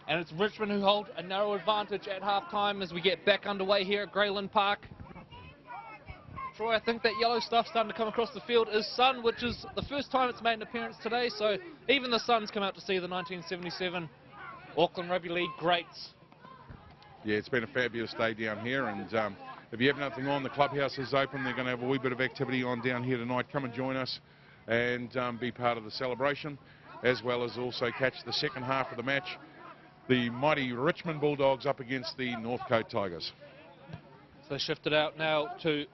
And it's Richmond who hold a narrow advantage at half-time as we get back underway here at Greyland Park. Troy, I think that yellow stuff starting to come across the field is sun, which is the first time it's made an appearance today, so even the sun's come out to see the 1977 Auckland Rugby League greats. Yeah, it's been a fabulous day down here, and if you have nothing on, the clubhouse is open. They're going to have a wee bit of activity on down here tonight. Come and join us and be part of the celebration, as well as also catch the second half of the match. The mighty Richmond Bulldogs up against the Northcote Tigers. So shifted out now to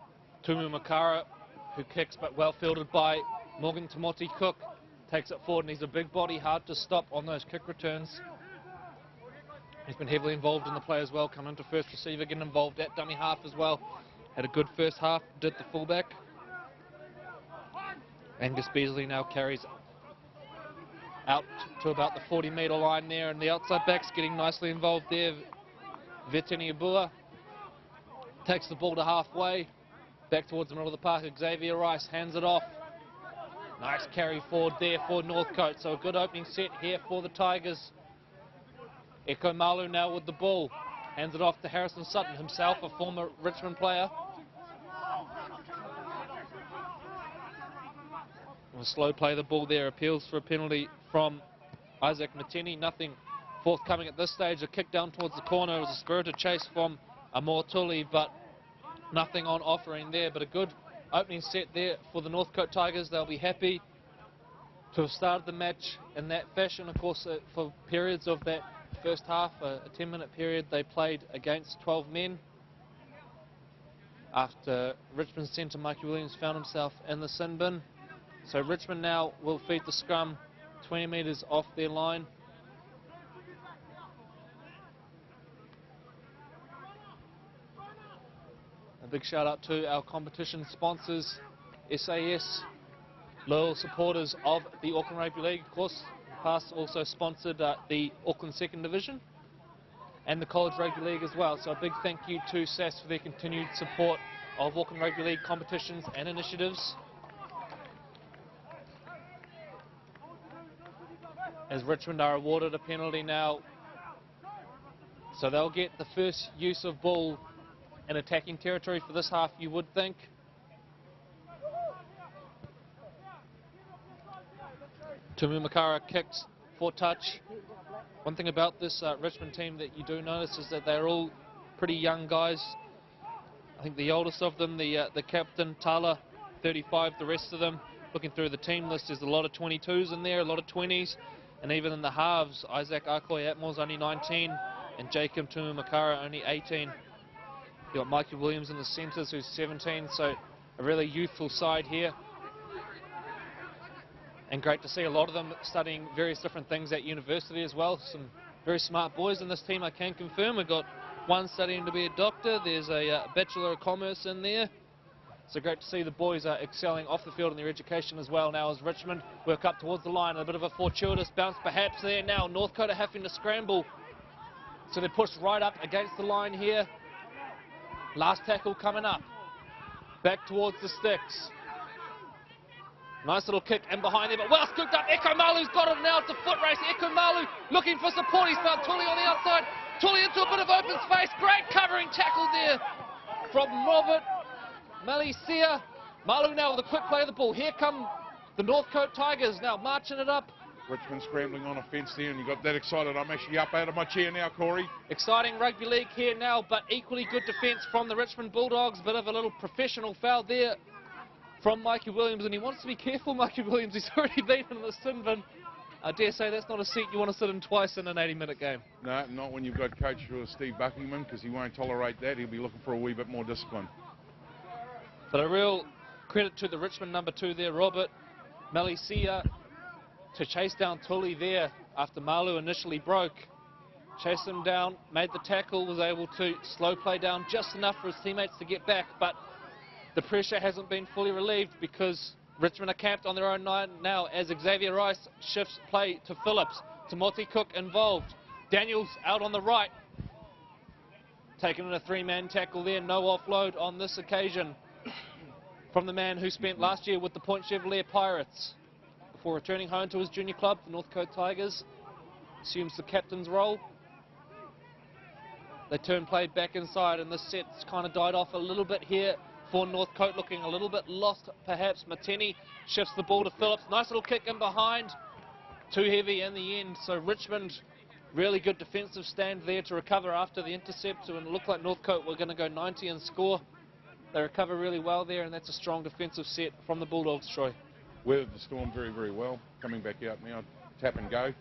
Tumu Makara, who kicks but well fielded by Morgan Timoti Cook. Takes it forward, and he's a big body, hard to stop on those kick returns. He's been heavily involved in the play as well, coming into first receiver, getting involved at dummy half as well. Had a good first half, did the fullback. Angus Beasley now carries out to about the 40-metre line there, and the outside back's getting nicely involved there. Veteni Abua takes the ball to halfway, back towards the middle of the park. Xavier Rice hands it off. Nice carry forward there for Northcote, so a good opening set here for the Tigers. Eko Malu now with the ball, hands it off to Harrison Sutton, himself a former Richmond player. A slow play the ball there, appeals for a penalty from Isaac Mateni. Nothing forthcoming at this stage. A kick down towards the corner. It was a spirited chase from Amor Tully, but nothing on offering there. But a good opening set there for the Northcote Tigers. They'll be happy to have started the match in that fashion. Of course, for periods of that first half, a 10-minute period, they played against 12 men after Richmond centre Mikey Williams found himself in the sin bin. So Richmond now will feed the scrum 20 metres off their line. A big shout out to our competition sponsors, SAS, loyal supporters of the Auckland Rugby League. Of course, in the past also sponsored the Auckland Second Division and the College Rugby League as well. So a big thank you to SAS for their continued support of Auckland Rugby League competitions and initiatives. As Richmond are awarded a penalty now. So they'll get the first use of ball in attacking territory for this half, you would think. Tumu Makara kicks for touch. One thing about this Richmond team that you do notice is that they're all pretty young guys. I think the oldest of them, the captain, Tala, 35, the rest of them, looking through the team list, there's a lot of 22s in there, a lot of 20s. And even in the halves, Isaac Akoy Atmos only 19, and Jacob Tumu Makara only 18. You've got Mikey Williams in the centres, who's 17, so a really youthful side here. And great to see a lot of them studying various different things at university as well. Some very smart boys in this team, I can confirm. We've got one studying to be a doctor, there's a Bachelor of Commerce in there. So great to see the boys are excelling off the field in their education as well now as Richmond work up towards the line. A bit of a fortuitous bounce perhaps there now. Northcote are having to scramble. So they're pushed right up against the line here. Last tackle coming up. Back towards the sticks. Nice little kick in behind there, but well scooped up. Eko Malu's got it now. It's a foot race. Eko Malu looking for support. He's found Tully on the outside. Tully into a bit of open space. Great covering tackle there from Robert Malicia. Malu now with a quick play of the ball. Here come the Northcote Tigers now marching it up. Richmond scrambling on offence there, and you got that excited. I'm actually up out of my chair now, Corey. Exciting rugby league here now, but equally good defence from the Richmond Bulldogs. Bit of a little professional foul there from Mikey Williams, and he wants to be careful, Mikey Williams. He's already been in the sin bin. I dare say that's not a seat you want to sit in twice in an 80-minute game. No, not when you've got Coach Steve Buckingham, because he won't tolerate that. He'll be looking for a wee bit more discipline. But a real credit to the Richmond number 2 there, Robert Malicia, to chase down Tully there after Malu initially broke. Chased him down, made the tackle, was able to slow play down just enough for his teammates to get back, but the pressure hasn't been fully relieved because Richmond are camped on their own line now as Xavier Rice shifts play to Phillips. Timothy Cook involved. Daniels out on the right. Taking in a 3-man tackle there, no offload on this occasion from the man who spent last year with the Point Chevalier Pirates before returning home to his junior club, the Northcote Tigers. Assumes the captain's role. They turn play back inside, and this set's kind of died off a little bit here for Northcote, looking a little bit lost perhaps. Mateni shifts the ball to Phillips. Nice little kick in behind. Too heavy in the end, so Richmond, really good defensive stand there to recover after the intercept, and it looked like Northcote were going to go 90 and score. They recover really well there, and that's a strong defensive set from the Bulldogs, Troy. Weathered the storm very, very well. Coming back out now, tap and go.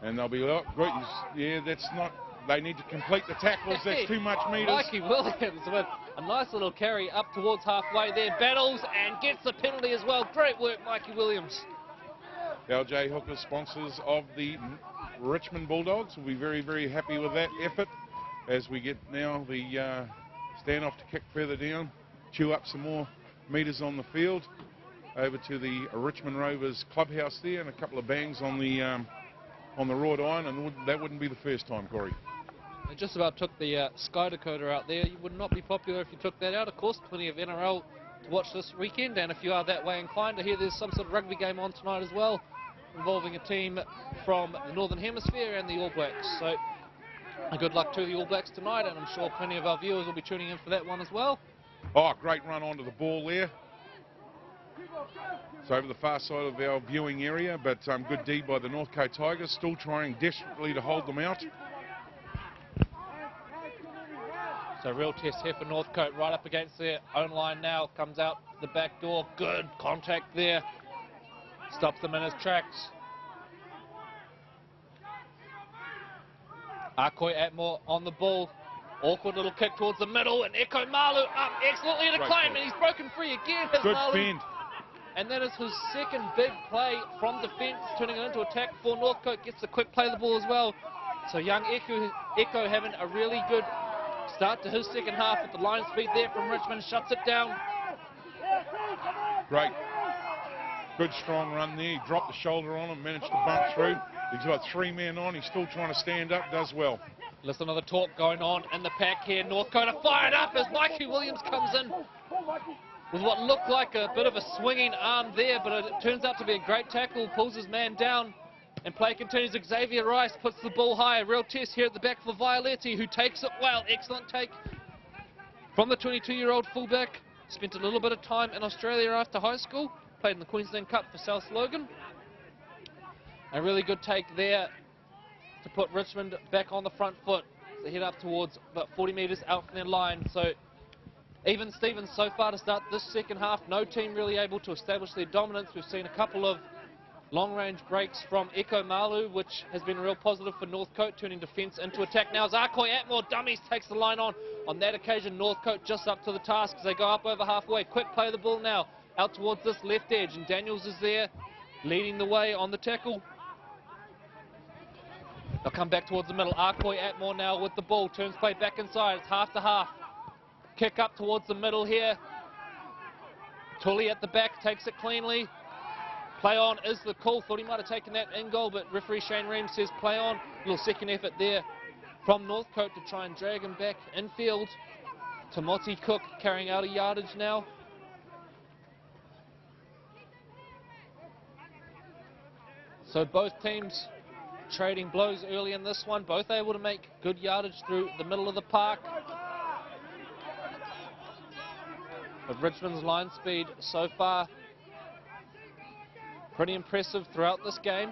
And they'll be like, yeah, that's not, they need to complete the tackles, that's too much metres. Mikey Williams with a nice little carry up towards halfway there, battles and gets the penalty as well. Great work, Mikey Williams. LJ Hooker, sponsors of the Richmond Bulldogs, will be very, very happy with that effort as we get now the standoff to kick further down, chew up some more metres on the field, over to the Richmond Rovers clubhouse there, and a couple of bangs on the wrought iron, and that wouldn't be the first time, Corey. They just about took the Sky Decoder out there. You would not be popular if you took that out. Of course, plenty of NRL to watch this weekend, and if you are that way inclined to hear there's some sort of rugby game on tonight as well, involving a team from the Northern Hemisphere and the All Blacks. So good luck to the All Blacks tonight, and I'm sure plenty of our viewers will be tuning in for that one as well. Oh, great run onto the ball there. It's over the far side of our viewing area, but good deed by the Northcote Tigers, still trying desperately to hold them out. So real test here for Northcote, right up against their own line now, comes out the back door, good contact there. Stops them in his tracks. Akoi Atmore on the ball. Awkward little kick towards the middle, and Eko Malu up excellently to claim, and he's broken free again. Good Malu. fend. And that is his second big play from defence, turning it into attack for Northcote. Gets the quick play of the ball as well. So young Eko having a really good start to his second half with the line speed there from Richmond. Shuts it down. Great. Good strong run there. He dropped the shoulder on him, managed to bump through. He's got 3 men on. He's still trying to stand up. Does well. Listen to the talk going on in the pack here. Northcote are fired up as Mikey Williams comes in with what looked like a bit of a swinging arm there, but it turns out to be a great tackle. Pulls his man down, and play continues. Xavier Rice puts the ball high. A real test here at the back for Violetti, who takes it well. Excellent take from the 22-year-old fullback. Spent a little bit of time in Australia after high school. Played in the Queensland Cup for South Logan. A really good take there to put Richmond back on the front foot. They head up towards about 40 metres out from their line. So even Stevens so far to start this second half. No team really able to establish their dominance. We've seen a couple of long-range breaks from Eko Malu, which has been a real positive for Northcote, turning defence into attack. Now as Akoi Atmore dummies takes the line on. On that occasion, Northcote just up to the task as they go up over halfway. Quick play of the ball now out towards this left edge, and Daniels is there leading the way on the tackle. They'll come back towards the middle. Akoi Atmore now with the ball, turns play back inside. It's half to half. Kick up towards the middle here. Tully at the back takes it cleanly. Play on is the call. Thought he might have taken that in goal, but referee Shane Reams says play on. Little second effort there from Northcote to try and drag him back infield. Tamoti Cook carrying out a yardage now. So both teams trading blows early in this one. Both able to make good yardage through the middle of the park. But Richmond's line speed so far pretty impressive throughout this game.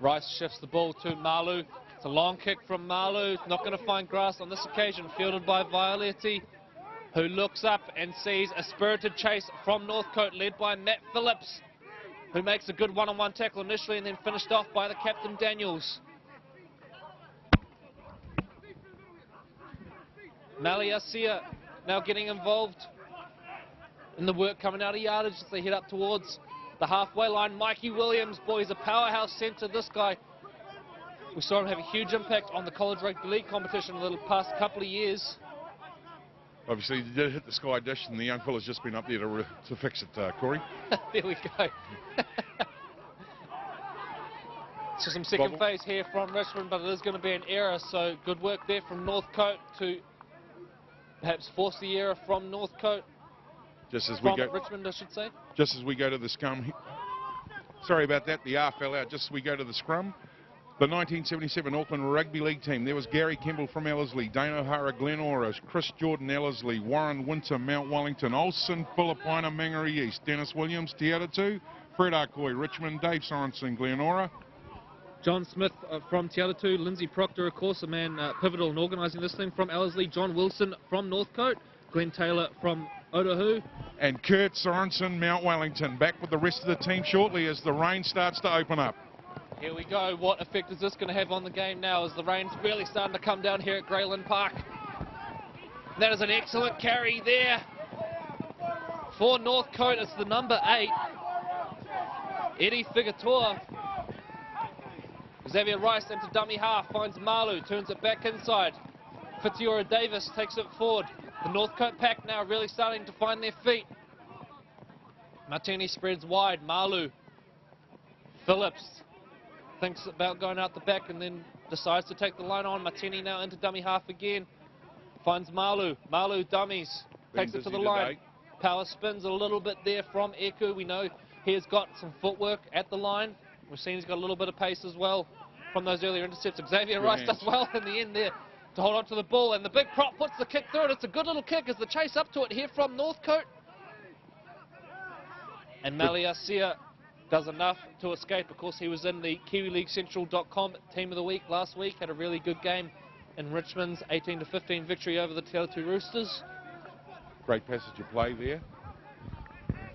Rice shifts the ball to Malu. It's a long kick from Malu. Not going to find grass on this occasion. Fielded by Violetti, who looks up and sees a spirited chase from Northcote, led by Matt Phillips, who makes a good one-on-one tackle initially and then finished off by the captain Daniels. Maliasia now getting involved in the work coming out of yardage as they head up towards the halfway line. Mikey Williams, boy, he's a powerhouse centre, this guy. We saw him have a huge impact on the College Rugby League competition in the past couple of years. Obviously, he did hit the sky dish, and the young fella's just been up there to fix it, Corey. There we go. So some second phase here from Richmond, but it is going to be an error, so good work there from Northcote to perhaps force the error from Northcote. Just as we go, Richmond, I should say. Just as we go to the scrum. Sorry about that, the R fell out. Just as we go to the scrum, The 1977 Auckland Rugby League team. There was Gary Kimball from Ellerslie, Dane O'Hara, Glen Ora, Chris Jordan, Ellerslie, Warren Winter, Mount Wellington, Olsen, Philippina, Mangere East, Dennis Williams, Te Atatu, Fred Arcoy, Richmond, Dave Sorensen, Glen Ora. John Smith from Te Atatu, Lindsay Proctor, of course, a man pivotal in organising this thing from Ellerslie, John Wilson from Northcote, Glenn Taylor from Otahu. And Kurt Sorensen, Mount Wellington. Back with the rest of the team shortly as the rain starts to open up. Here we go. What effect is this going to have on the game now as the rain's really starting to come down here at Greyland Park? That is an excellent carry there for Northcote. It's the number 8, Eddie Figatoa. Xavier Rice into dummy half, finds Malu, turns it back inside. Fitiora Davis takes it forward. The Northcote pack now really starting to find their feet. Martini spreads wide, Malu. Phillips thinks about going out the back and then decides to take the line on. Martini now into dummy half again. Finds Malu. Malu dummies. Takes it to the line. Power spins a little bit there from Eku. We know he has got some footwork at the line. We've seen he's got a little bit of pace as well from those earlier intercepts. Xavier Rice does well in the end there to hold on to the ball. And the big prop puts the kick through it. It's a good little kick as the chase up to it here from Northcote. And Maliasia does enough to escape. Of course, he was in the KiwiLeagueCentral.com Team of the Week last week. Had a really good game in Richmond's 18-15 victory over the Te Atatu Roosters. Great passage of play there.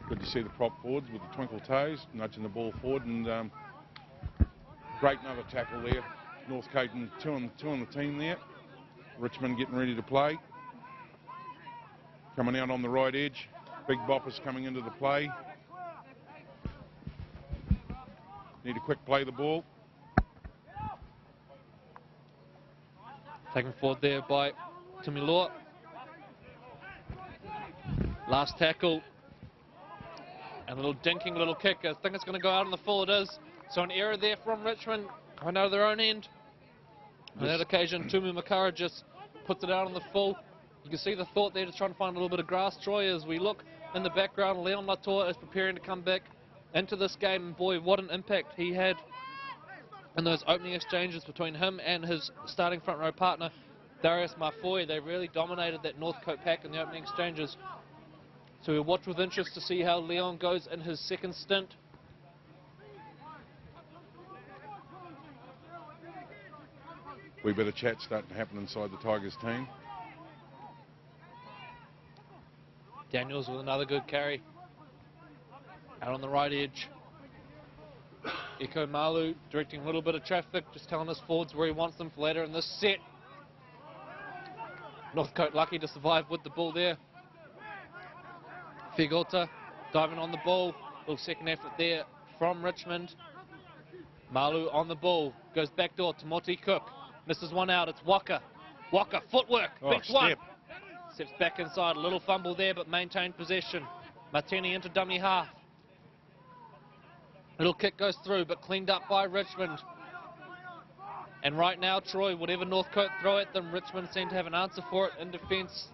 Good to see the prop forwards with the twinkle toes, nudging the ball forward, and great another tackle there. Northcote and two on the team there. Richmond getting ready to play. Coming out on the right edge. Big boppers coming into the play. Need a quick play the ball. Taken forward there by Timmy Law. Last tackle. And a little dinking little kick. I think it's going to go out on the full. It is. So an error there from Richmond. Going out of their own end. On that occasion, Tumu Makara just puts it out on the full. You can see the thought there to try and find a little bit of grass. Troy, as we look in the background, Leon Latour is preparing to come back into this game, and boy, what an impact he had in those opening exchanges between him and his starting front row partner, Darius Mafoy. They really dominated that Northcote pack in the opening exchanges. So we'll watch with interest to see how Leon goes in his second stint. Wee bit of chat starting to happen inside the Tigers team. Daniels with another good carry. Out on the right edge. Eko Malu directing a little bit of traffic, just telling us forwards where he wants them for later in this set. Northcote lucky to survive with the ball there. Figota diving on the ball. Little second effort there from Richmond. Malu on the ball. Goes back door to Moti Cook. Misses one out. It's Waka. Waka, footwork. Beats one. Steps back inside. A little fumble there, but maintained possession. Martini into dummy half. Little kick goes through, but cleaned up by Richmond. And right now, Troy, whatever Northcote throw at them, Richmond seem to have an answer for it in defence.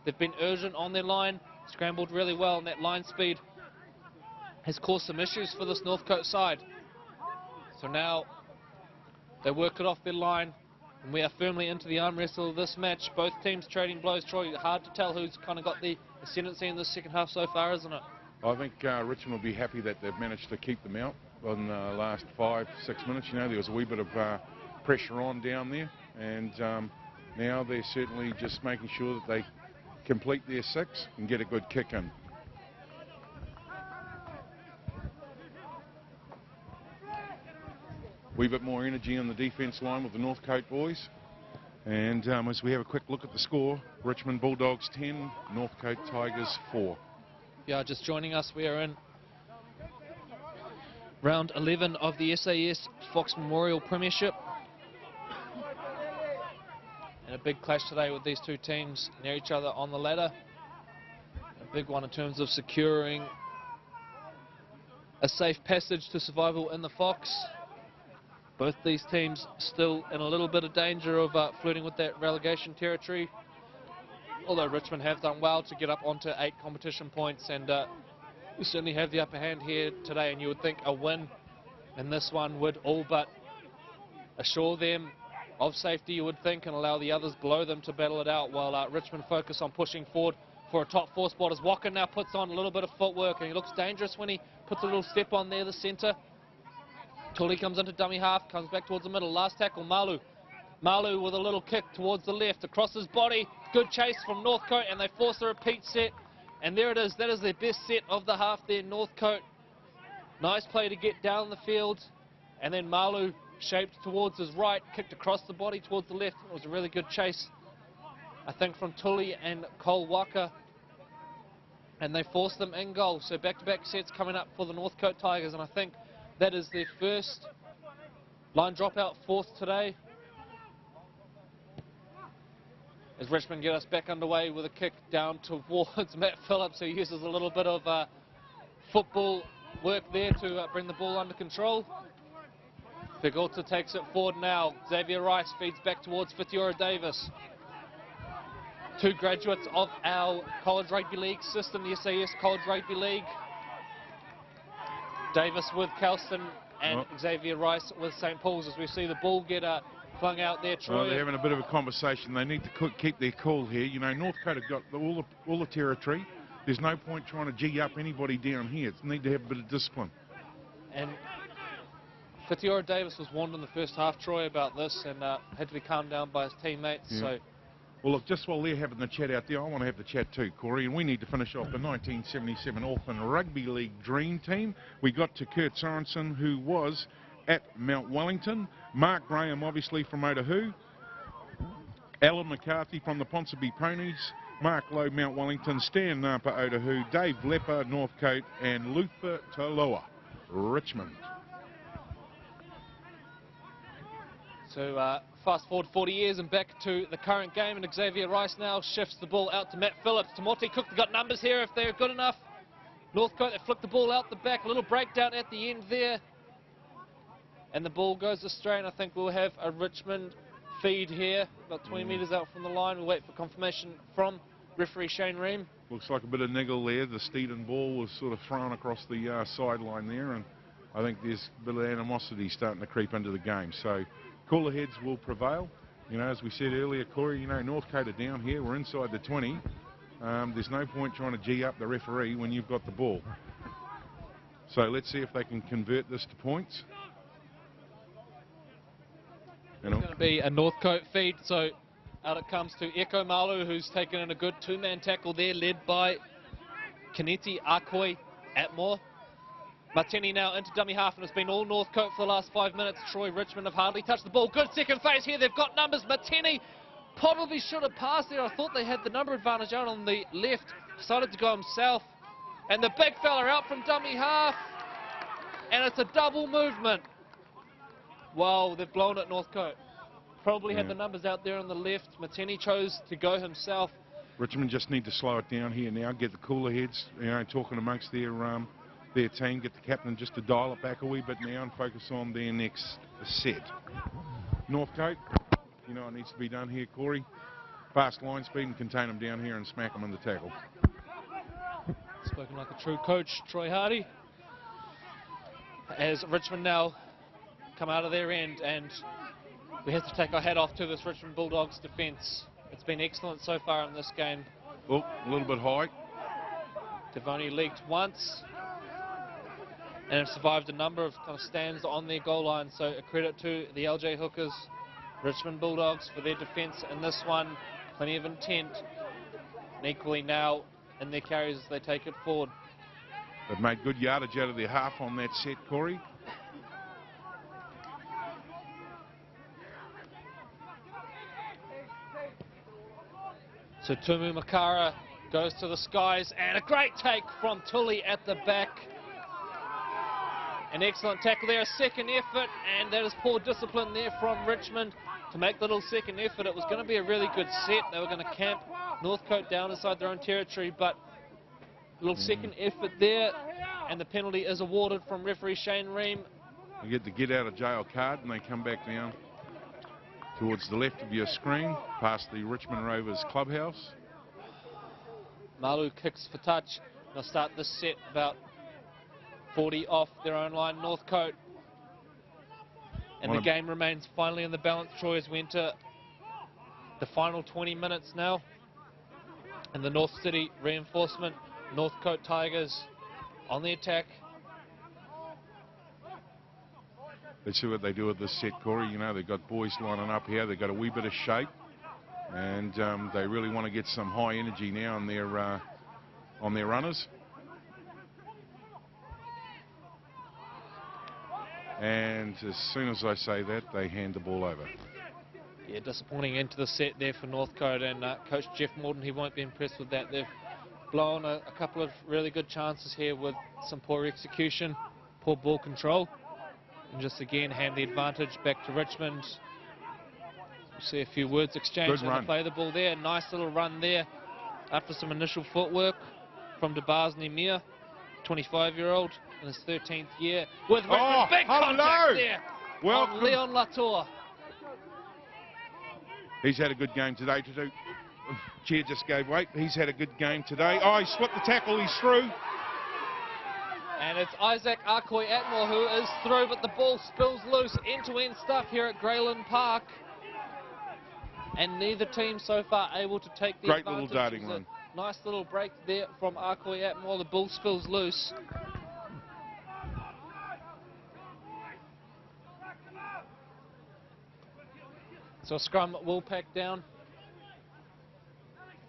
They've been urgent on their line, scrambled really well, and that line speed has caused some issues for this Northcote side. So now they work it off their line, and we are firmly into the arm wrestle of this match. Both teams trading blows. Troy, hard to tell who's kind of got the ascendancy in this second half so far, isn't it? I think Richmond will be happy that they've managed to keep them out in the last 5-6 minutes. You know, there was a wee bit of pressure on down there, and now they're certainly just making sure that they complete their 6 and get a good kick in. Wee bit more energy on the defence line with the Northcote boys. And as we have a quick look at the score, Richmond Bulldogs 10, Northcote Tigers 4. Yeah, just joining us, we are in round 11 of the SAS Fox Memorial Premiership. And a big clash today with these two teams near each other on the ladder. A big one in terms of securing a safe passage to survival in the Fox. Both these teams still in a little bit of danger of flirting with that relegation territory. Although Richmond have done well to get up onto 8 competition points, and we certainly have the upper hand here today, and you would think a win in this one would all but assure them of safety, you would think, and allow the others below them to battle it out, while Richmond focus on pushing forward for a top 4 spot. As Walker now puts on a little bit of footwork, and he looks dangerous when he puts a little step on there, the centre. Tully comes into dummy half, comes back towards the middle. Last tackle, Malu. Malu with a little kick towards the left, across his body. Good chase from Northcote, and they force a repeat set. And there it is. That is their best set of the half there, Northcote. Nice play to get down the field. And then Malu shaped towards his right, kicked across the body towards the left. It was a really good chase, I think, from Tully and Cole Walker. And they forced them in goal. So back-to-back sets coming up for the Northcote Tigers. And I think that is their first line dropout forced today. As Richmond get us back underway with a kick down towards Matt Phillips, who uses a little bit of football work there to bring the ball under control. Figolta takes it forward now. Xavier Rice feeds back towards Whitiora Davis. 2 graduates of our College Rugby League system, the SAS College Rugby League. Davis with Kelston and Xavier Rice with St. Paul's, as we see the ball get flung out there. Troy. Well, they're having a bit of a conversation. They need to keep their cool here. You know, Northcote have got all the territory. There's no point trying to G up anybody down here. It's need to have a bit of discipline. And Whitiora Davis was warned in the first half, Troy, about this, and had to be calmed down by his teammates. Yeah. So, well, look, just while they're having the chat out there, I want to have the chat too, Corey, and we need to finish off the 1977 Auckland Rugby League Dream Team. We got to Kurt Sorensen, who was at Mount Wellington, Mark Graham, obviously, from Otahu, Alan McCarthy from the Ponsonby Ponies, Mark Lowe, Mount Wellington, Stan Napa, Otahu, Dave Lepper, Northcote, and Luther Taloa, Richmond. So fast forward 40 years and back to the current game, and Xavier Rice now shifts the ball out to Matt Phillips. Tamote Cook, they've got numbers here if they're good enough. Northcote, they flick the ball out the back, a little breakdown at the end there. And the ball goes astray, and I think we'll have a Richmond feed here, about 20 metres out from the line. We'll wait for confirmation from referee Shane Ream. Looks like a bit of niggle there. The Steedon ball was sort of thrown across the sideline there, and I think there's a bit of animosity starting to creep into the game. So cooler heads will prevail. You know, as we said earlier, Corey, you know, Northcote are down here. We're inside the 20. There's no point trying to G up the referee when you've got the ball. So let's see if they can convert this to points. It's going to be a Northcote feed, so out it comes to Eko Malu, who's taken in a good 2-man tackle there, led by Kaneti Akoi Atmore. Martini now into dummy half, and it's been all Northcote for the last 5 minutes. Troy Richmond have hardly touched the ball. Good second phase here. They've got numbers. Martini probably should have passed there. I thought they had the number advantage out on the left. Decided to go himself. And the big fella out from dummy half. And it's a double movement. Wow, they've blown it, Northcote. Probably had the numbers out there on the left. Martini chose to go himself. Richmond just need to slow it down here now, get the cooler heads, you know, talking amongst their team, get the captain just to dial it back a wee bit now and focus on their next set. Northcote, you know what needs to be done here, Corey. Fast line speed and contain them down here and smack them in the tackle. Spoken like a true coach, Troy Hardy. As Richmond now come out of their end, and we have to take our hat off to this Richmond Bulldogs defence. It's been excellent so far in this game. Oh, a little bit high. They've only leaked once and have survived a number of kind of stands on their goal line, so a credit to the LJ Hookers, Richmond Bulldogs, for their defence in this one. Plenty of intent, and equally now in their carries as they take it forward. They've made good yardage out of their half on that set, Corey. So Tumu Makara goes to the skies, and a great take from Tully at the back. An excellent tackle there, a second effort, and that is poor discipline there from Richmond to make the little second effort. It was going to be a really good set. They were going to camp Northcote down inside their own territory, but a little second effort there, and the penalty is awarded from referee Shane Ream. You get the get out of jail card, and they come back down towards the left of your screen, past the Richmond Rovers clubhouse. Malu kicks for touch. They'll start this set about 40 off their own line. Northcote And the game remains finally in the balance, Troy, as we enter the final 20 minutes now. And the North City reinforcement, Northcote Tigers on the attack. Let's see what they do with this set, Corey. You know, they've got boys lining up here. They've got a wee bit of shape. And they really want to get some high energy now on their runners. And as soon as I say that, they hand the ball over. Yeah, disappointing end to the set there for Northcote, and Coach Jeff Morton, he won't be impressed with that. They've blown a couple of really good chances here with some poor execution, poor ball control. And just again hand the advantage back to Richmond. We'll see a few words exchanged and play the ball there. Nice little run there after some initial footwork from DeBars Nemir, 25-year-old in his 13th year. With Richmond, big contact there on Leon Latour. He's had a good game today. Chair just gave way. He's had a good game today. Oh, he slipped the tackle. He's through. And it's Isaac Arcoy-Atmore who is through, but the ball spills loose. End-to-end stuff here at Grayland Park. And neither team so far able to take the advantage. Great little darting run. Nice little break there from Arcoy-Atmore. The ball spills loose. So a scrum will pack down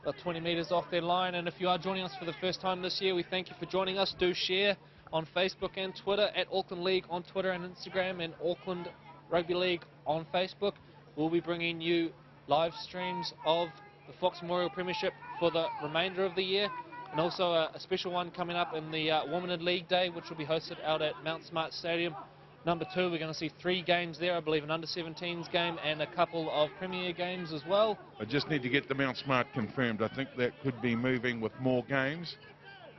about 20 metres off their line. And if you are joining us for the first time this year, we thank you for joining us. Do share on Facebook and Twitter, at Auckland League on Twitter and Instagram, and Auckland Rugby League on Facebook. We'll be bringing you live streams of the Fox Memorial Premiership for the remainder of the year, and also a special one coming up in the Women in League Day, which will be hosted out at Mount Smart Stadium. Number 2, we're going to see 3 games there, I believe an under-17s game and a couple of Premier games as well. I just need to get the Mount Smart confirmed. I think that could be moving with more games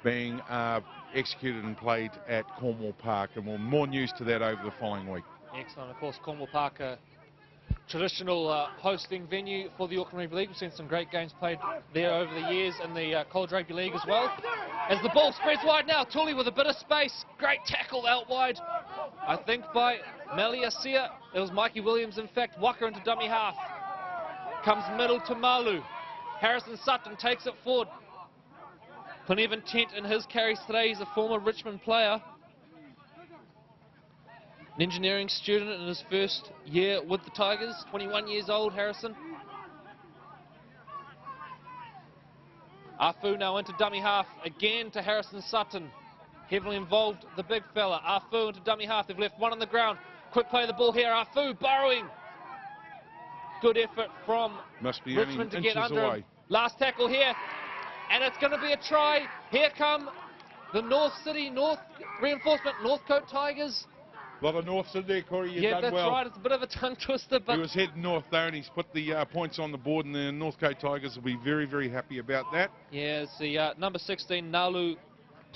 being executed and played at Cornwall Park, and we'll more news to that over the following week. Excellent. Of course, Cornwall Park, a traditional hosting venue for the Auckland Rugby League. We've seen some great games played there over the years in the College Rugby League as well. As the ball spreads wide now, Tully with a bit of space. Great tackle out wide, I think, by Maliasia. It was Mikey Williams, in fact. Waka into dummy half. Comes middle to Malu. Harrison Sutton takes it forward. Plenty of intent in his carries today. He's a former Richmond player. An engineering student in his first year with the Tigers. 21 years old, Harrison. Afu now into dummy half. Again to Harrison Sutton. Heavily involved, the big fella. Afu into dummy half. They've left one on the ground. Quick play of the ball here. Afu burrowing. Good effort from Richmond to get under him. Last tackle here. And it's going to be a try. Here come the North City reinforcement, Northcote Tigers. A lot of north City there, Corey. You've yeah, done that's well. right. It's a bit of a tongue twister. But he was heading north there, and he's put the points on the board, and the Northcote Tigers will be very, very happy about that. Yeah, it's the number 16, Nalu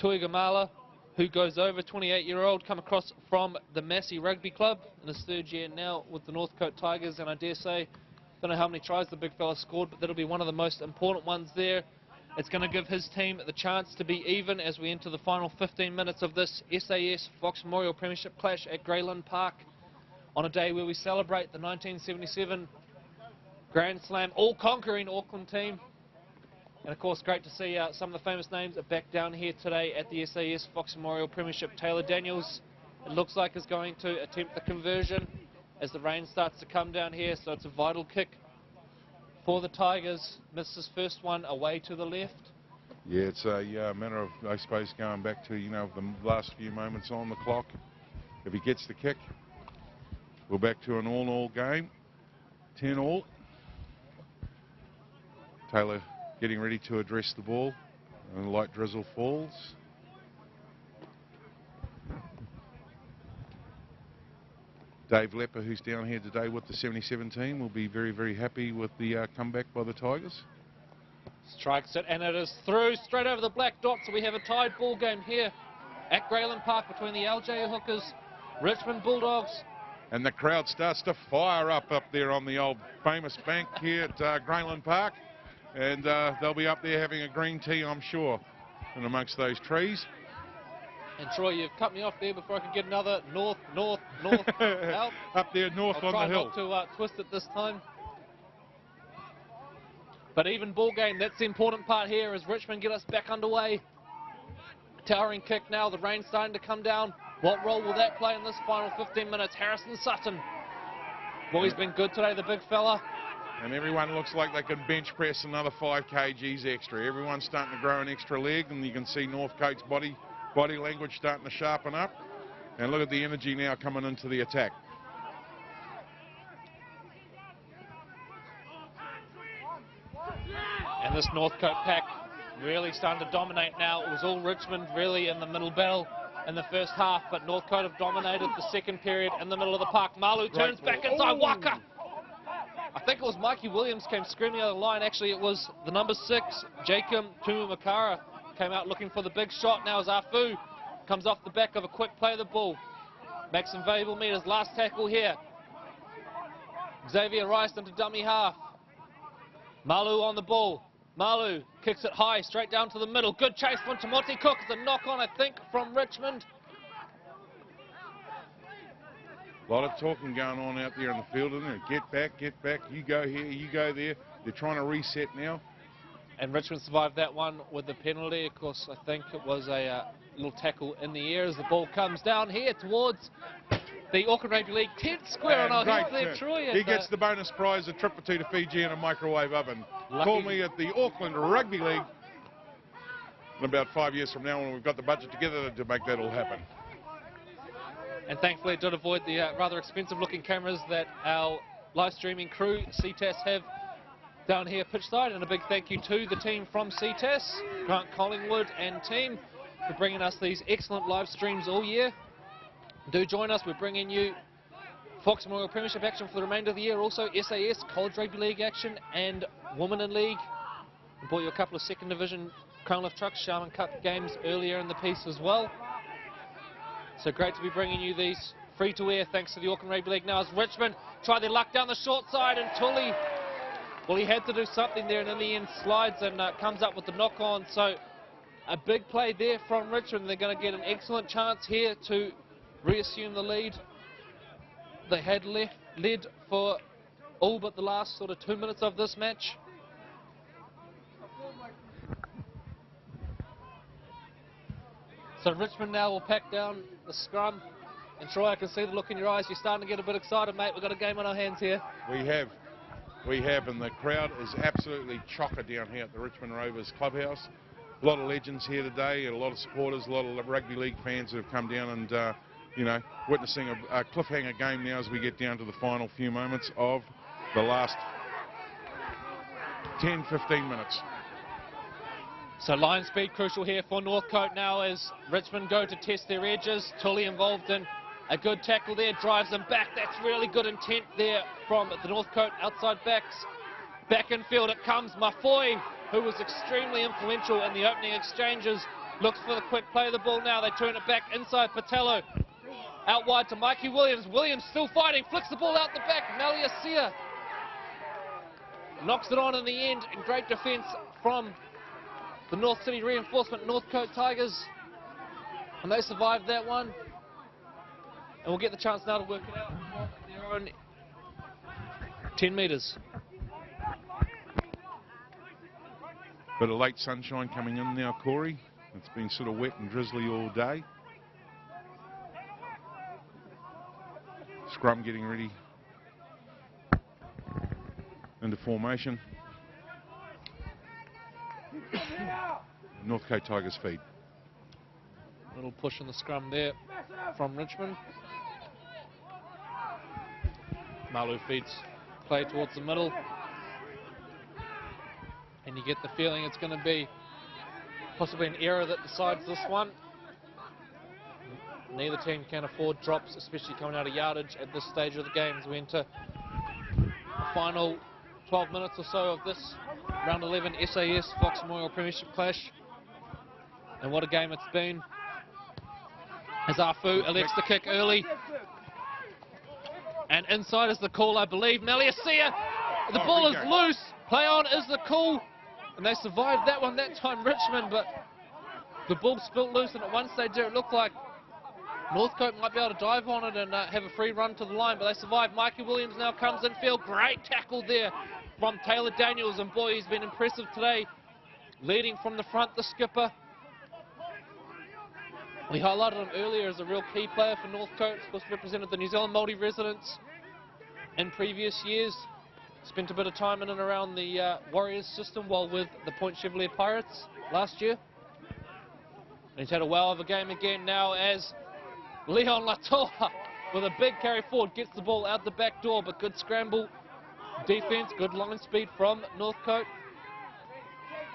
Tuigamala, who goes over, 28-year-old, come across from the Massey Rugby Club in his 3rd year now with the Northcote Tigers, and I dare say, don't know how many tries the big fella scored, but that'll be one of the most important ones there. It's going to give his team the chance to be even as we enter the final 15 minutes of this SAS Fox Memorial Premiership clash at Grayland Park on a day where we celebrate the 1977 Grand Slam all-conquering Auckland team. And of course, great to see some of the famous names are back down here today at the SAS Fox Memorial Premiership. Taylor Daniels, it looks like, is going to attempt the conversion as the rain starts to come down here, so it's a vital kick for the Tigers. Missed his first one away to the left. Yeah, it's a matter of, I suppose, going back to, you know, the last few moments on the clock. If he gets the kick, we're back to an all-all game, 10-all. Taylor getting ready to address the ball, and a light drizzle falls. Dave Lepper, who's down here today with the 77 team, will be very, very happy with the comeback by the Tigers. Strikes it, and it is through straight over the black dot, so we have a tied ball game here at Grayland Park between the LJ Hookers, Richmond Bulldogs. And the crowd starts to fire up there on the old famous bank here at Grayland Park. And they'll be up there having a green tea, I'm sure, and amongst those trees. And Troy, you've cut me off there before I could get another north out. Up there north I'll on the hill. try not to twist it this time. But even ball game, that's the important part here as Richmond get us back underway. Towering kick now, the rain's starting to come down. What role will that play in this final 15 minutes? Harrison Sutton. Well, he's been good today, the big fella. And everyone looks like they can bench press another 5 kgs extra. Everyone's starting to grow an extra leg, and you can see Northcote's body language starting to sharpen up. And look at the energy now coming into the attack. And this Northcote pack really starting to dominate now. It was all Richmond really in the middle battle in the first half, but Northcote have dominated the second period in the middle of the park. Malu turns back inside. Waka! I think it was Mikey Williams came screaming out of the line. Actually, it was the number 6, Jacob Tumamakara, came out looking for the big shot. Now as Afu comes off the back of a quick play of the ball. Makes some valuable meters. Last tackle here. Xavier Rice into dummy half. Malu on the ball. Malu kicks it high, straight down to the middle. Good chase from Timothy Cook. It's a knock-on, I think, from Richmond. A lot of talking going on out there in the field, isn't there? Get back, you go here, you go there. They're trying to reset now. And Richmond survived that one with the penalty. Of course, I think it was a little tackle in the air as the ball comes down here towards the Auckland Rugby League 10th square. And great there, Troy. He gets the bonus prize, a trip or 2 to Fiji and a microwave oven. Lucky. Call me at the Auckland Rugby League in about 5 years from now when we've got the budget together to make that all happen. And thankfully it did avoid the rather expensive looking cameras that our live streaming crew, CTAS, have down here pitch side. And a big thank you to the team from CTAS, Grant Collingwood and team, for bringing us these excellent live streams all year. Do join us. We're bringing you Fox Memorial Premiership action for the remainder of the year. Also SAS, College Rugby League action and Women in League. We brought you a couple of second division Crown Lift Trucks, Sharman Cup games earlier in the piece as well. So great to be bringing you these free to air thanks to the Auckland Rugby League. Now as Richmond try their luck down the short side, and Tully, well, he had to do something there, and in the end slides and comes up with the knock on. So a big play there from Richmond. They're going to get an excellent chance here to reassume the lead. They had led for all but the last sort of 2 minutes of this match. So Richmond now will pack down the scrum. And Troy, I can see the look in your eyes. You're starting to get a bit excited, mate. We've got a game on our hands here. We have, and the crowd is absolutely chocker down here at the Richmond Rovers clubhouse. A lot of legends here today, and a lot of supporters, a lot of rugby league fans who have come down and, you know, witnessing a cliffhanger game now as we get down to the final few moments of the last 10-15 minutes. So line speed crucial here for Northcote now as Richmond go to test their edges. Tully involved in a good tackle there, drives them back. That's really good intent there from the Northcote outside backs. Back in field it comes. Mafoy, who was extremely influential in the opening exchanges, looks for the quick play of the ball now. They turn it back inside Patello. Out wide to Mikey Williams. Williams still fighting, flicks the ball out the back. Maliasia knocks it on in the end, and great defence from the North City reinforcement Northcote Tigers. And they survived that one. And we'll get the chance now to work it out from their own 10 metres. Bit of late sunshine coming in now, Corey. It's been sort of wet and drizzly all day. Scrum getting ready into formation. Northcote Tigers feed. Little push in the scrum there from Richmond. Malu feeds play towards the middle. And you get the feeling it's going to be possibly an error that decides this one. Neither team can afford drops, especially coming out of yardage at this stage of the game as we enter the final 12 minutes or so of this round 11 SAS Fox Memorial Premiership clash. And what a game it's been. As Afu elects to kick early. And inside is the call, I believe. Maliasia, the ball is loose. Play on is the call. And they survived that one that time, Richmond, but The ball spilt loose, and at one stage there it looked like Northcote might be able to dive on it and have a free run to the line, but they survive. Mikey Williams now comes in field. Great tackle there from Taylor Daniels, and boy, he's been impressive today, leading from the front, the skipper. We highlighted him earlier as a real key player for Northcote. Of course, represented the New Zealand Māori residents in previous years. Spent a bit of time in and around the Warriors system while with the Point Chevalier Pirates last year. And he's had a wow of a game again now as Leon Latoa with a big carry forward gets the ball out the back door, but good scramble defense, good line speed from Northcote.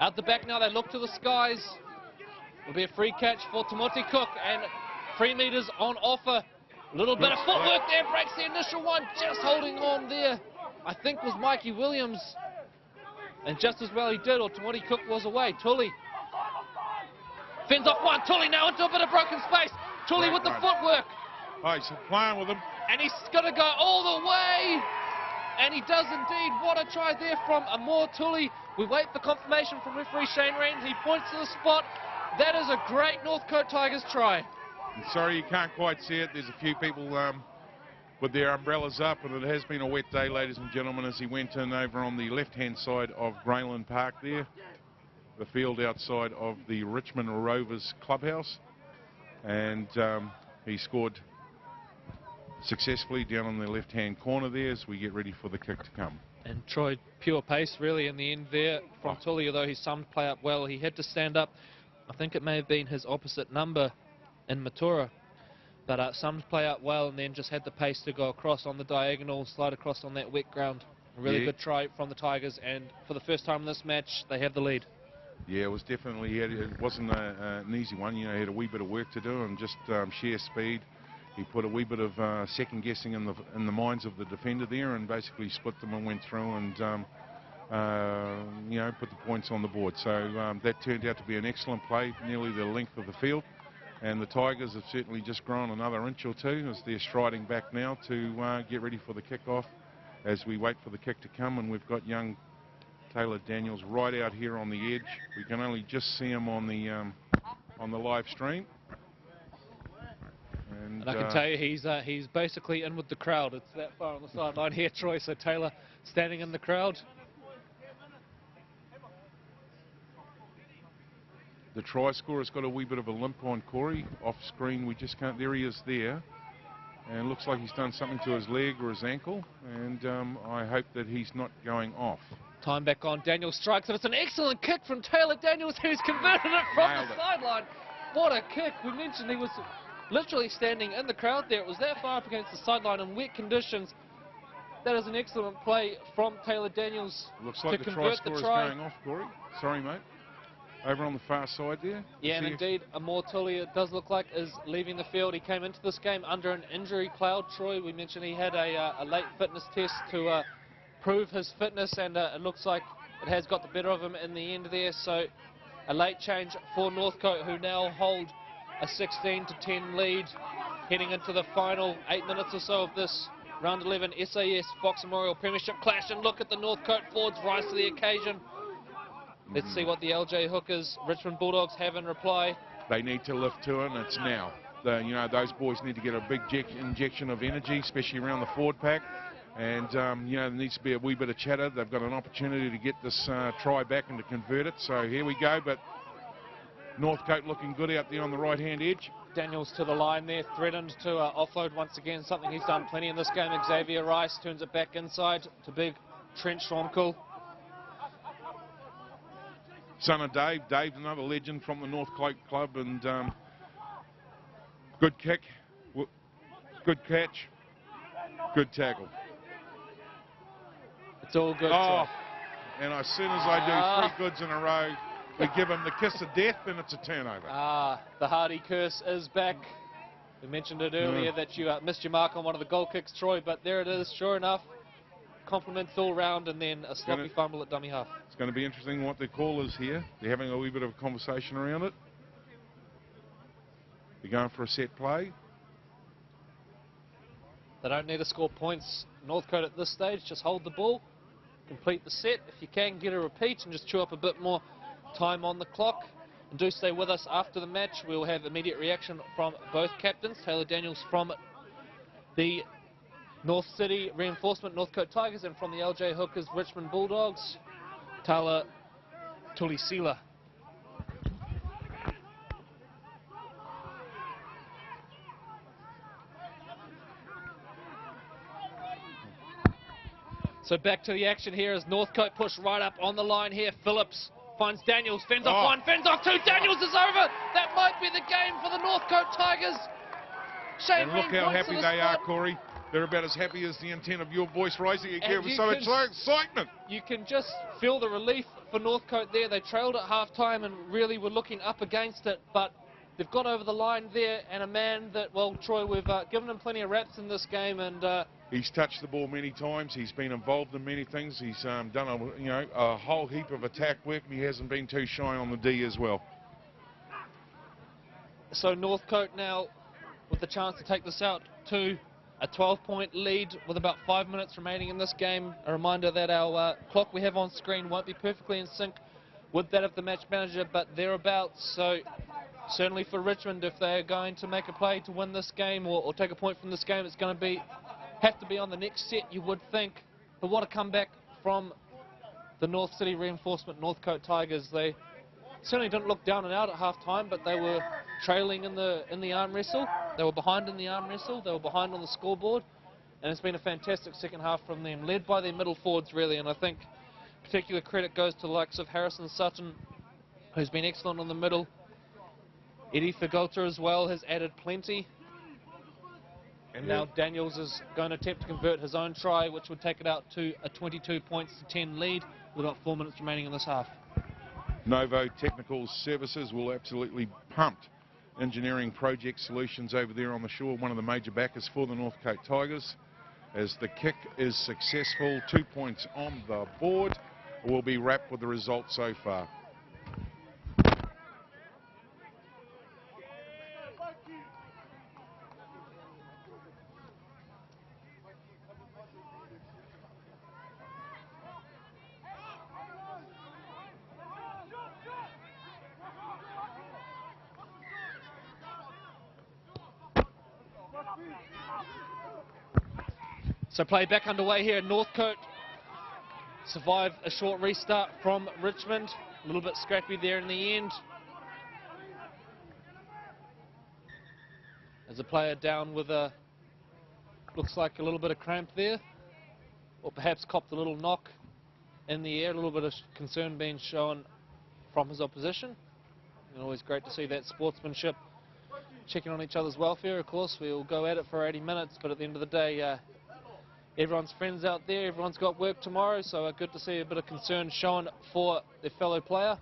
Out the back now, they look to the skies. Will be a free catch for Timothy Cook, and 3 metres on offer. A little bit of footwork there, breaks the initial one, just holding on there. I think was Mikey Williams, and just as well he did, or Timothy Cook was away. Tully fends off one. Tully now into a bit of broken space. Tully with the footwork. Oh, he's playing with him. And he's going to go all the way. And he does indeed. What a try there from Amor Tully. We wait for confirmation from referee Shane Rains. He points to the spot. That is a great Northcote Tigers try. I'm sorry you can't quite see it. There's a few people with their umbrellas up, and it has been a wet day, ladies and gentlemen, as he went in over on the left-hand side of Grayland Park there, the field outside of the Richmond Rovers clubhouse, and he scored successfully down on the left-hand corner there as we get ready for the kick to come. And Troy, pure pace really in the end there from Tully, although he summed play up well. He had to stand up. I think it may have been his opposite number in Matura, but summed play up well and then just had the pace to go across on the diagonal, slide across on that wet ground. A really good try from the Tigers, and for the first time in this match, they have the lead. Yeah, it was definitely, it wasn't an easy one. You know, he had a wee bit of work to do and just sheer speed. He put a wee bit of second guessing in the minds of the defender there, and basically split them and went through and you know, put the points on the board. So that turned out to be an excellent play, nearly the length of the field. And the Tigers have certainly just grown another inch or two as they're striding back now to get ready for the kick-off as we wait for the kick to come. And we've got young Taylor Daniels right out here on the edge. We can only just see him on the live stream. And I can tell you he's basically in with the crowd. It's that far on the sideline here, Troy. So Taylor standing in the crowd. The try scorer's got a wee bit of a limp on Corey. Off screen, we just can't. There he is there. And it looks like he's done something to his leg or his ankle. And I hope that he's not going off. Time back on. Daniels strikes, and it's an excellent kick from Taylor Daniels, who's converted it from the sideline. What a kick. We mentioned he was literally standing in the crowd there. It was that far up against the sideline in wet conditions. That is an excellent play from Taylor Daniels. Looks like to the try convert scorer's the try. going off, Corey. Sorry, mate. Over on the far side there. Yeah, and indeed, Amor Tully, it does look like, is leaving the field. He came into this game under an injury cloud, Troy. We mentioned he had a late fitness test to prove his fitness, and it looks like it has got the better of him in the end there. So a late change for Northcote, who now hold a 16-10 lead, heading into the final 8 minutes or so of this round 11 SAS Fox Memorial Premiership clash. And look at the Northcote forwards rise to the occasion. Let's see what the LJ Hookers, Richmond Bulldogs, have in reply. They need to lift to it, and it's now. You know, those boys need to get a big injection of energy, especially around the forward pack. And, you know, there needs to be a wee bit of chatter. They've got an opportunity to get this try back and to convert it. So here we go, but Northcote looking good out there on the right-hand edge. Daniels to the line there, threatened to offload once again, something he's done plenty in this game. Xavier Rice turns it back inside to big Trent Schronkel. Son of Dave. Dave, another legend from the Northcote club, and good kick, good catch, good tackle. It's all good. Oh, and as soon as I do 3 goods in a row, we give him the kiss of death, and it's a turnover. The Hardy curse is back. We mentioned it earlier that you missed your mark on one of the goal kicks, Troy, but there it is, sure enough. Compliments all round, and then a sloppy fumble at dummy half. It's going to be interesting what the call is here. They're having a wee bit of a conversation around it. They're going for a set play. They don't need to score points. Northcote at this stage, just hold the ball, complete the set. If you can, get a repeat and just chew up a bit more time on the clock. Do stay with us after the match. We'll have immediate reaction from both captains. Taylor Daniels from the North City Reinforcement Northcote Tigers, and from the LJ Hookers Richmond Bulldogs, Tala Tulisila. So back to the action here as Northcote push right up on the line here. Phillips finds Daniels, fends off one, fends off two. Daniels is over. That might be the game for the Northcote Tigers. And look how happy they are, Corey. They're about as happy as the intent of your voice rising again with so much excitement. You can just feel the relief for Northcote there. They trailed at half-time and really were looking up against it, but they've got over the line there, and a man that, well, Troy, we've given him plenty of raps in this game, and he's touched the ball many times. He's been involved in many things. He's done a whole heap of attack work, and he hasn't been too shy on the D as well. So Northcote now with the chance to take this out to a 12-point lead with about 5 minutes remaining in this game. A reminder that our clock we have on screen won't be perfectly in sync with that of the match manager, but thereabouts. So certainly for Richmond, if they're going to make a play to win this game or take a point from this game, it's going to have to be on the next set, you would think. But what a comeback from the North City Reinforcement Northcote Tigers. They certainly didn't look down and out at half-time, but they were trailing in the arm wrestle. They were behind in the arm wrestle. They were behind on the scoreboard. And it's been a fantastic second half from them, led by their middle forwards, really. And I think particular credit goes to the likes of Harrison Sutton, who's been excellent on the middle. Eddie Fagota as well has added plenty. And now Daniels is going to attempt to convert his own try, which would take it out to a 22 points to 10 lead with about 4 minutes remaining in this half. Novo Technical Services will absolutely pumped engineering project solutions over there on the shore, one of the major backers for the Northcote Tigers. As the kick is successful, 2 points on the board. We'll be wrapped with the result so far. So play back underway here. Northcote survived a short restart from Richmond. A little bit scrappy there in the end. As a player down with looks like a little bit of cramp there. Or perhaps copped a little knock in the air. A little bit of concern being shown from his opposition. And always great to see that sportsmanship. Checking on each other's welfare, of course. We'll go at it for 80 minutes, but at the end of the day, everyone's friends out there, everyone's got work tomorrow, so good to see a bit of concern shown for their fellow player.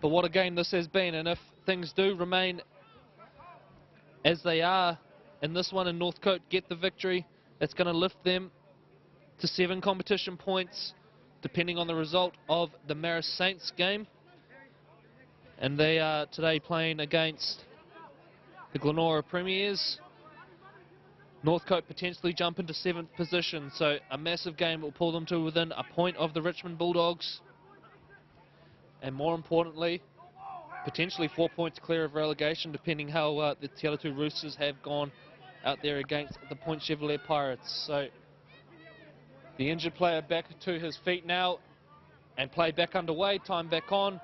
But what a game this has been, and if things do remain as they are in this one and Northcote get the victory, it's going to lift them to 7 competition points, depending on the result of the Marist Saints game. And they are today playing against the Glenora Premiers. Northcote potentially jump into 7th position, so a massive game will pull them to within a point of the Richmond Bulldogs. And more importantly, potentially 4 points clear of relegation, depending how the Te Alatu Roosters have gone out there against the Point Chevalier Pirates. So the injured player back to his feet now, and play back underway, time back on,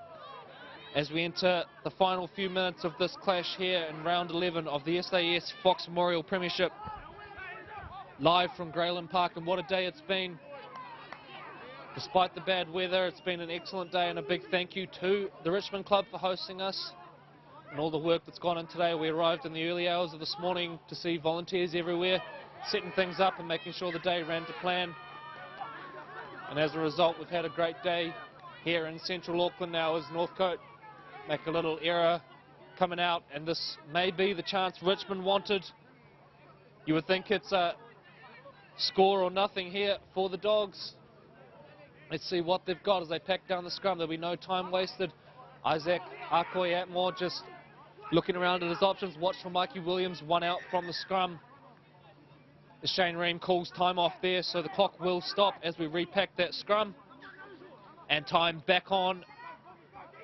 as we enter the final few minutes of this clash here in round 11 of the SAS Fox Memorial Premiership. Live from Grayland Park, and what a day it's been. Despite the bad weather, it's been an excellent day, and a big thank you to the Richmond Club for hosting us and all the work that's gone in today. We arrived in the early hours of this morning to see volunteers everywhere, setting things up and making sure the day ran to plan. And as a result, we've had a great day here in central Auckland now as Northcote make a little error coming out, and this may be the chance Richmond wanted. You would think it's a score or nothing here for the Dogs. Let's see what they've got as they pack down the scrum. There'll be no time wasted. Isaac Akoy-Atmore just looking around at his options. Watch for Mikey Williams, one out from the scrum. The Shane Ream calls time off there, so the clock will stop as we repack that scrum. And time back on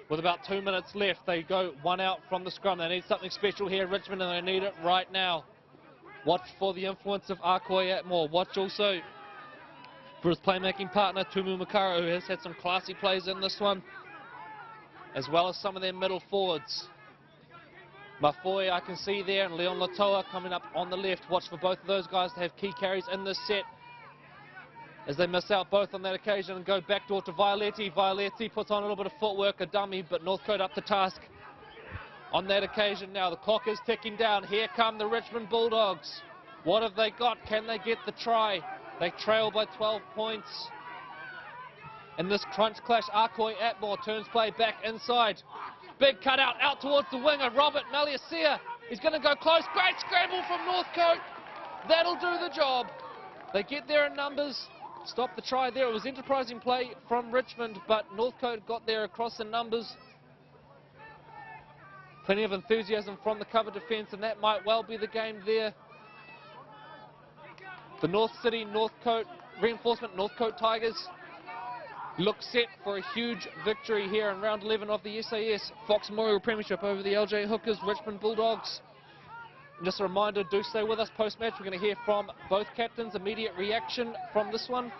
with about 2 minutes left. They go one out from the scrum. They need something special here, Richmond, and they need it right now. Watch for the influence of Akoi Atmore. Watch also for his playmaking partner, Tumu Makara, who has had some classy plays in this one, as well as some of their middle forwards. Mafoy, I can see there, and Leon Latoa coming up on the left. Watch for both of those guys to have key carries in this set, as they miss out both on that occasion and go backdoor to Violetti. Violetti puts on a little bit of footwork, a dummy, but Northcote up to task on that occasion now. The clock is ticking down. Here come the Richmond Bulldogs. What have they got? Can they get the try? They trail by 12 points. In this crunch clash, Akoi Atmore turns play back inside. Big cutout out towards the winger, Robert Maliasia. He's going to go close. Great scramble from Northcote. That'll do the job. They get there in numbers. Stop the try there. It was enterprising play from Richmond, but Northcote got there across in numbers. Plenty of enthusiasm from the cover defence, and that might well be the game there. The North City Northcote reinforcement Northcote Tigers look set for a huge victory here in round 11 of the SAS Fox Memorial Premiership over the LJ Hookers Richmond Bulldogs. And just a reminder, do stay with us post-match. We're going to hear from both captains, immediate reaction from this one.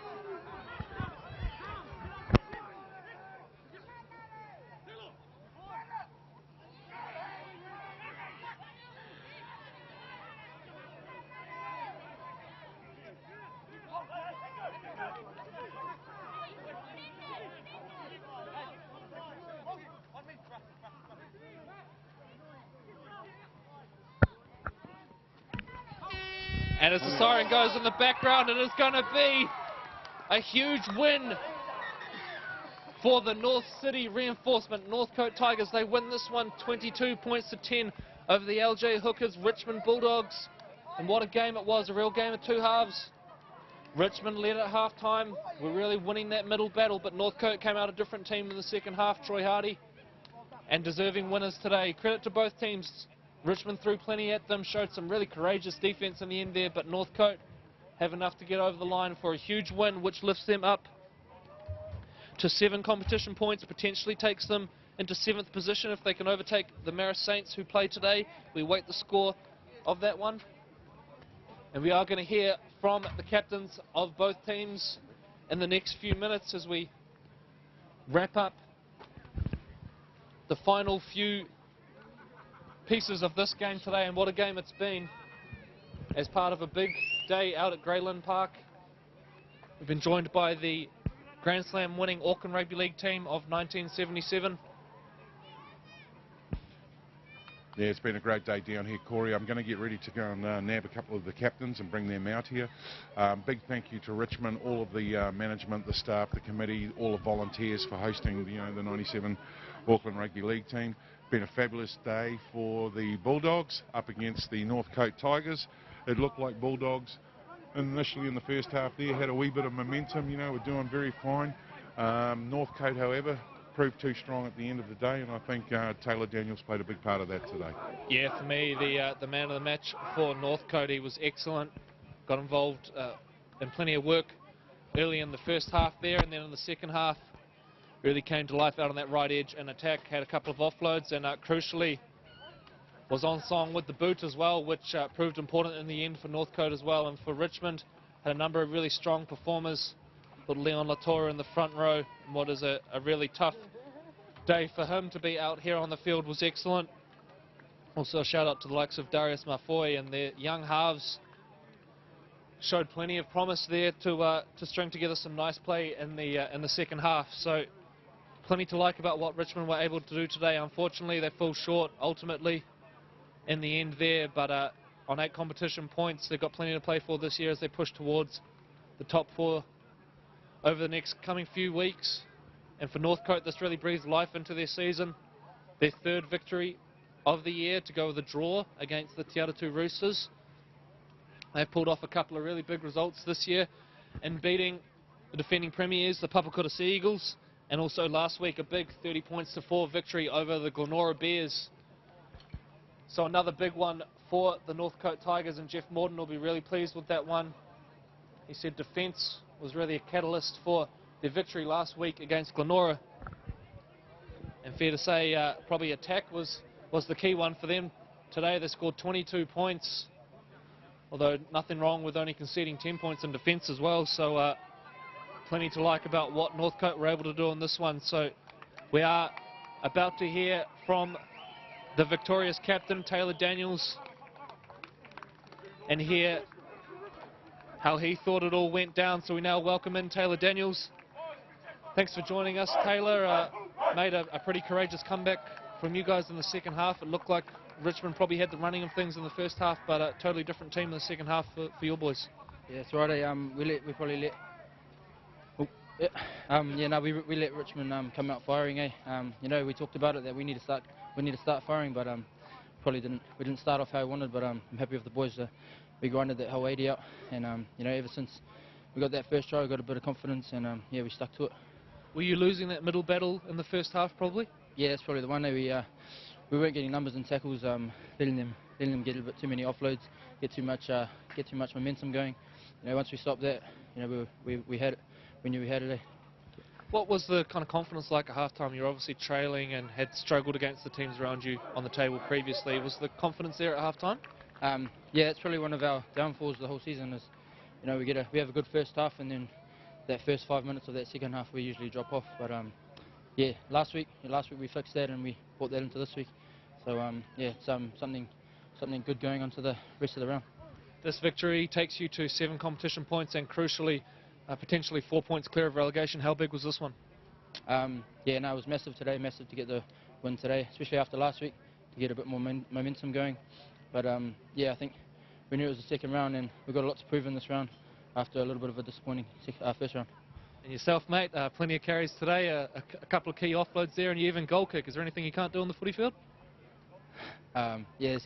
And as the siren goes in the background, it is going to be a huge win for the North City reinforcement Northcote Tigers. They win this one 22 points to 10 over the LJ Hookers Richmond Bulldogs. And what a game it was, a real game of two halves. Richmond led at half-time. We're really winning that middle battle, but Northcote came out a different team in the second half. Troy Hardy, and deserving winners today. Credit to both teams. Richmond threw plenty at them, showed some really courageous defence in the end there, but Northcote have enough to get over the line for a huge win, which lifts them up to 7 competition points, potentially takes them into 7th position if they can overtake the Marist Saints, who play today. We wait the score of that one. And we are going to hear from the captains of both teams in the next few minutes as we wrap up the final few pieces of this game today, and what a game it's been as part of a big day out at Grey Lynn Park. We've been joined by the Grand Slam winning Auckland Rugby League team of 1977. Yeah, it's been a great day down here, Corey. I'm going to get ready to go and nab a couple of the captains and bring them out here. Big thank you to Richmond, all of the management, the staff, the committee, all the volunteers for hosting the 97 Auckland Rugby League team. Been a fabulous day for the Bulldogs up against the Northcote Tigers. It looked like Bulldogs initially in the first half there had a wee bit of momentum, we're doing very fine. Northcote, however, proved too strong at the end of the day, and I think Taylor Daniels played a big part of that today. Yeah, for me, the man of the match for Northcote, he was excellent. Got involved in plenty of work early in the first half there, and then in the second half really came to life out on that right edge and attack, had a couple of offloads, and crucially was on song with the boot as well, which proved important in the end for Northcote as well. And for Richmond, had a number of really strong performers. With Leon Latour in the front row, and what is a really tough day for him to be out here on the field was excellent. Also a shout out to the likes of Darius Mafoy and their young halves. Showed plenty of promise there to string together some nice play in the second half. So plenty to like about what Richmond were able to do today. Unfortunately, they fall short ultimately in the end there, but on 8 competition points, they've got plenty to play for this year as they push towards the top 4 over the next coming few weeks. And for Northcote, this really breathes life into their season. Their 3rd victory of the year to go with a draw against the Te Aratu Roosters. They've pulled off a couple of really big results this year in beating the defending premiers, the Papakura Sea Eagles, and also last week a big 30 points to 4 victory over the Glenora Bears. So another big one for the Northcote Tigers, and Jeff Morden will be really pleased with that one. He said defence was really a catalyst for their victory last week against Glenora. And fair to say, probably attack was the key one for them today. They scored 22 points, although nothing wrong with only conceding 10 points in defence as well. So plenty to like about what Northcote were able to do on this one. So we are about to hear from the victorious captain, Taylor Daniels, and hear how he thought it all went down. So we now welcome in Taylor Daniels. Thanks for joining us, Taylor. Made a pretty courageous comeback from you guys in the second half. It looked like Richmond probably had the running of things in the first half, but a totally different team in the second half for your boys. Yeah, that's right. We probably let. We let Richmond come out firing. We talked about it that we need to start firing, but we didn't start off how we wanted. But I'm happy with the boys. We grinded that whole 80 out, and ever since we got that first try, we got a bit of confidence, and we stuck to it. Were you losing that middle battle in the first half, probably? Yeah, that's probably the one. We weren't getting numbers and tackles, letting them get a bit too many offloads, get too much momentum going. Once we stopped that, we had it. We knew we had it. What was the kind of confidence like at halftime? You're obviously trailing and had struggled against the teams around you on the table previously. Was the confidence there at halftime? Yeah, it's probably one of our downfalls the whole season. Is we have a good first half, and then that first 5 minutes of that second half we usually drop off. But last week we fixed that, and we brought that into this week. So it's something good going on to the rest of the round. This victory takes you to 7 competition points and crucially potentially 4 points clear of relegation. How big was this one? It was massive today, massive to get the win today, especially after last week, to get a bit more momentum going. But I think we knew it was the second round, and we've got a lot to prove in this round after a little bit of a disappointing first round. And yourself, mate, plenty of carries today, a couple of key offloads there, and you even goal kick. Is there anything you can't do on the footy field? There's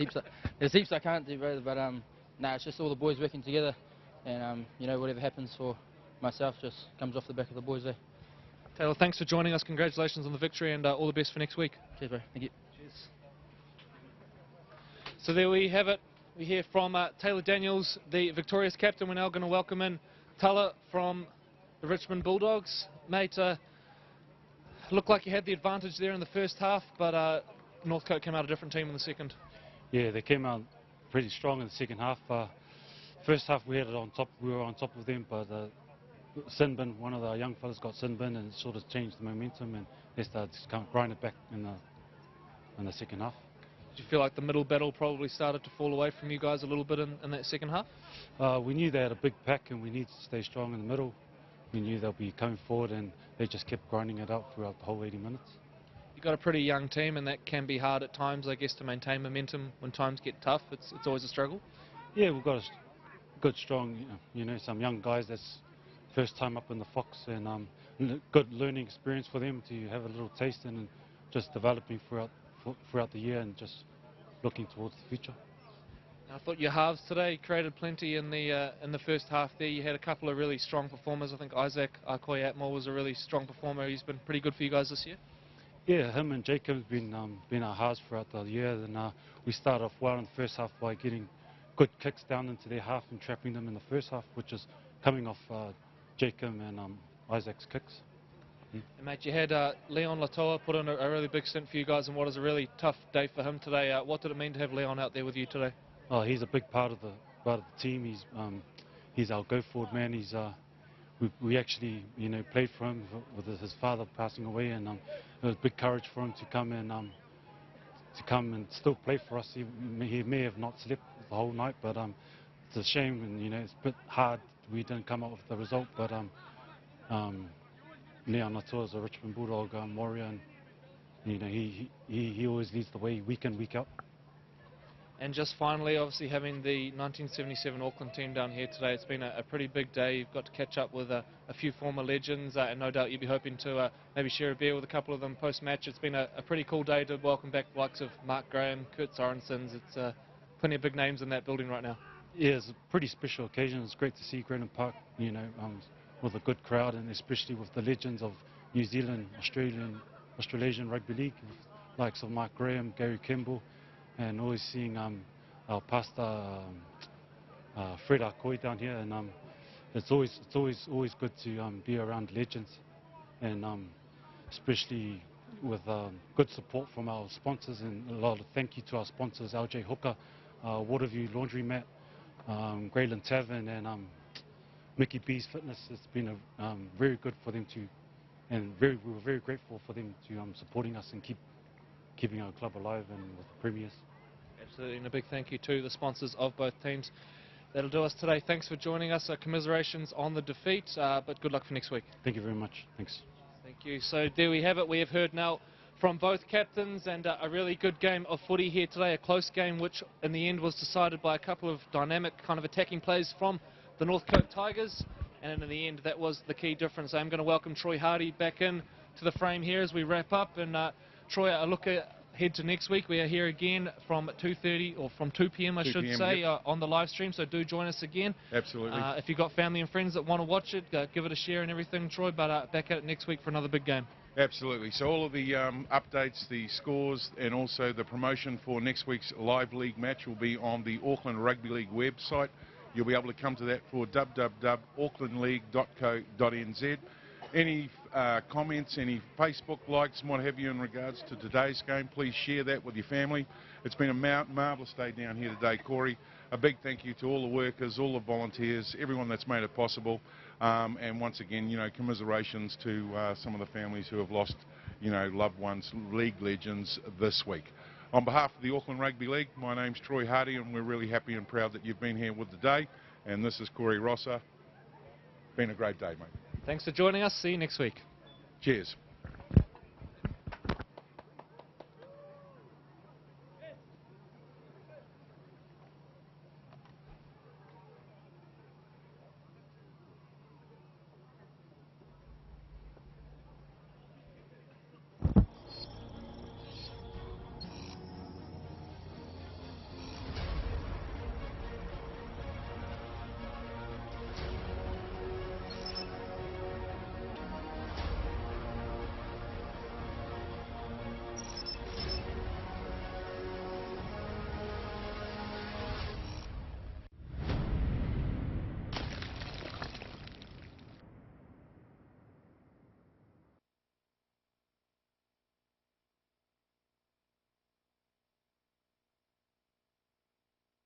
heaps I can't do, brother, but it's just all the boys working together, and whatever happens for myself just comes off the back of the boys there. Taylor, thanks for joining us. Congratulations on the victory, and all the best for next week. Cheers, bro. Thank you. Cheers. So there we have it. We hear from Taylor Daniels, the victorious captain. We're now going to welcome in Taylor from the Richmond Bulldogs. Mate, looked like you had the advantage there in the first half, but Northcote came out a different team in the second. Yeah, they came out pretty strong in the second half. First half we had it on top. We were on top of them, but sin bin, one of the young fellas got sin bin, and it sort of changed the momentum, and they started to kind of grind it back in the second half. Did you feel like the middle battle probably started to fall away from you guys a little bit in that second half? We knew they had a big pack, and we needed to stay strong in the middle. We knew they'll be coming forward, and they just kept grinding it out throughout the whole 80 minutes. You've got a pretty young team, and that can be hard at times, I guess, to maintain momentum when times get tough. It's always a struggle. Yeah, we've got a good, strong, some young guys that's first time up in the Fox, and good learning experience for them to have a little taste and just developing throughout the year and just looking towards the future. I thought your halves today created plenty in the first half there. You had a couple of really strong performers. I think Isaac Akoy-Atmore was a really strong performer. He's been pretty good for you guys this year. Yeah, him and Jacob have been our halves throughout the year, and we started off well in the first half by getting good kicks down into their half and trapping them in the first half, which is coming off Jacob and Isaac's kicks. And mate, you had Leon Latoa put in a really big stint for you guys in what is a really tough day for him today. What did it mean to have Leon out there with you today? Oh, he's a big part of the team. He's our go-forward man. We actually played for him with his father passing away, and it was big courage for him to come and still play for us. He may have not slept the whole night, but it's a shame, and it's a bit hard. We didn't come up with the result, but Leon Latoa is a Richmond Bulldog warrior, and he always leads the way week in, week out. And just finally, obviously having the 1977 Auckland team down here today, it's been a pretty big day. You've got to catch up with a few former legends, and no doubt you'll be hoping to maybe share a beer with a couple of them post-match. It's been a pretty cool day to welcome back the likes of Mark Graham, Kurt Sorensens. It's plenty of big names in that building right now. Yeah, it's a pretty special occasion. It's great to see Grenham Park, with a good crowd, and especially with the legends of New Zealand, Australasian Rugby League, with likes of Mark Graham, Gary Kimball, and always seeing our pastor Fred Akoy down here, and it's always good to be around legends, and especially good support from our sponsors, and a lot of thank you to our sponsors, LJ Hooker, Waterview Laundromat, Greyland Tavern, and Mickey B's Fitness. It's been very good for them to, and we were very grateful for them to supporting us and keeping our club alive and with the premiers. Absolutely, and a big thank you to the sponsors of both teams. That'll do us today. Thanks for joining us. Commiserations on the defeat, but good luck for next week. Thank you very much. Thanks. Thank you. So there we have it. We have heard now from both captains, and a really good game of footy here today. A close game which in the end was decided by a couple of dynamic kind of attacking plays from the Northcote Tigers, and in the end that was the key difference. I'm going to welcome Troy Hardy back in to the frame here as we wrap up. And Troy, a look ahead to next week. We are here again from 2:30 or from 2 p.m. I should say, yep. on the live stream, so do join us again. Absolutely. If you've got family and friends that want to watch it, give it a share and everything, Troy, but back at it next week for another big game. Absolutely. So all of the updates, the scores, and also the promotion for next week's live league match will be on the Auckland Rugby League website. You'll be able to come to that for www.aucklandleague.co.nz. Any comments, any Facebook likes, and what have you in regards to today's game, please share that with your family. It's been a marvellous day down here today, Corey. A big thank you to all the workers, all the volunteers, everyone that's made it possible. And once again, commiserations to some of the families who have lost, loved ones, league legends this week. On behalf of the Auckland Rugby League, my name's Troy Hardy, and we're really happy and proud that you've been here with the day. And this is Corey Rosser. Been a great day, mate. Thanks for joining us. See you next week. Cheers.